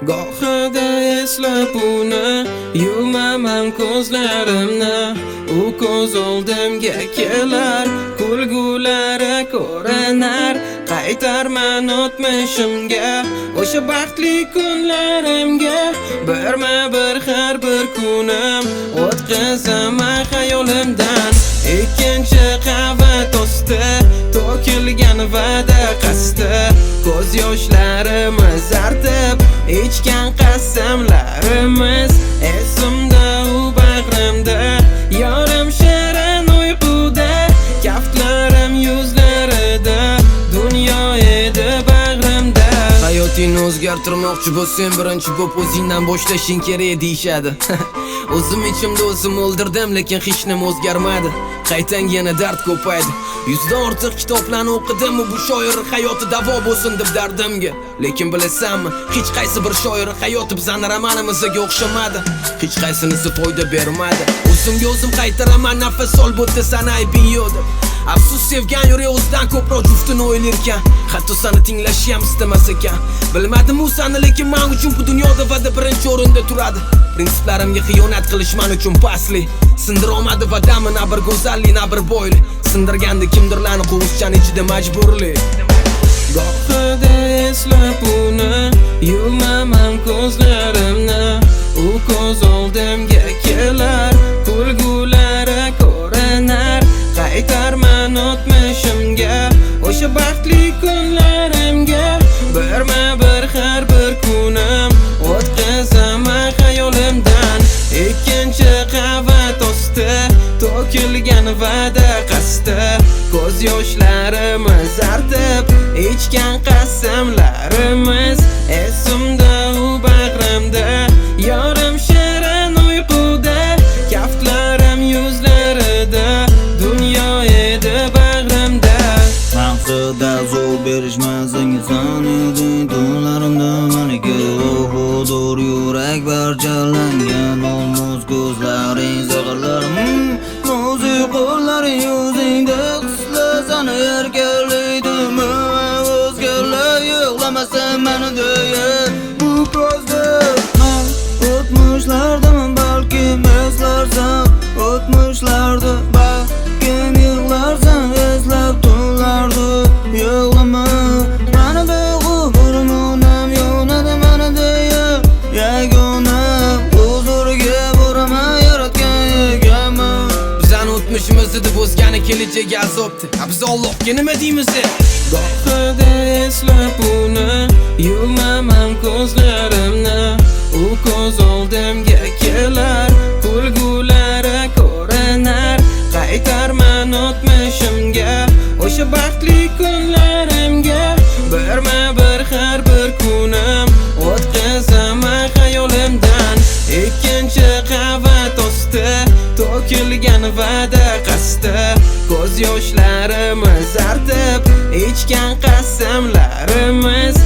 Gohida eslab uni yumaman ko'zlarimni. U ko'z oldimga kelar, kulgulari ko'rinar. Qaytarman o'tmishimga, o'sha baxtli kunlarimga. Birma-bir har bir kunim o'tkazaman xayolimdan. Ikkinchi qavat osti to'kilgan va'da qasdi, ko'z yoshlarimiz artib ichgan qasamlarimiz esimda, u bag'rimda, yorim shirin uyquda, kaftlarim yuzlarida, dunyo edi bag'rimda. Hayotingni o'zgartirmoqchi bo'lsang, birinchi bo'p o'zingdan boshlashing kerak deyishadi. O'zim ichimda o'zim o'ldirdim, lekin hech nima o'zgarmadi. Qaytang yana dard ko'paydi. 100 dan ortiq kitoblarni o'qidim, bu shoir hayoti davo bo'lsin deb dardimga. Lekin bilasanmi, hech qaysi bir shoir hayoti bizning romanimizga o'xshamadi. Hech qaysinisi foyda bermadi. O'zimga o'zim qaytaraman, nafas ol, bu desani aybing yo'q deb. Afsus, sevgan yurek o'zidan ko'proq juftini o'ylarkan, hatto seni tinglashni ham istamas ekan. Bilmadim u seni, lekin men uchun bu dunyoda va'da birinchi o'rinda turadi. Prinsiplarimga xiyonat qilish men uchun pasli. Sindirolmadi va'damni na bir go'zallik, na bir bo'yli. Sindirgandi kimdirlarni qo'vushchan ichida majburli. Gohida eslab uni yumaman ko'zlarimni. U ko'z oldimga kelar, kulgulari ko'rinar. Qaytarman o'tmishimga, o'sha baxtli kunlarimga. Birma-bir har bir kunim o'tkazaman xayolimdan. Ikkinchi qavat osti to'kilgan va'da qasdi, ko'z yoshlarimiz artib ichgan qasamlarimiz esimda, u bag'rimda, yorim shirin uyquda, kaftlarim yuzlarida, dunyo edi bag'rimda. Maqsadda zo'r berishmas inson eding tunlarimda meniki ruhudur yurak parchalangan olmos ko'zlaring zig'irlarim nozik qo'llaring yuzingda qislasan erkalaydimi o'zgalar yo'qlamasa meni deya bu ko'zda o'tmishlardaman balkim eslarsan o'tmishlarda balkim yig'larsan eslab tunlarni yig'lama meni beg'u burmonam yo'nadi meni deya yagona huzuriga boraman yaratgan egaman. Bizani o'tmishimizni deb o'zgani kelajagi azobdi. Biz Allohga nima deymiz? Gohida eslab uni yumaman ko'zlarimni. U ko'z oldimga kelar, kulgulari ko'rinar. Qaytarman o'tmishimga, o'sha baxtli kunlarimga. Birma-bir har bir kunim o'tkazaman xayolimdan. Ikkinchi qavat osti to'kilgan va'da qasdi, ko'z yoshlarimiz artib ichgan qasamlarimiz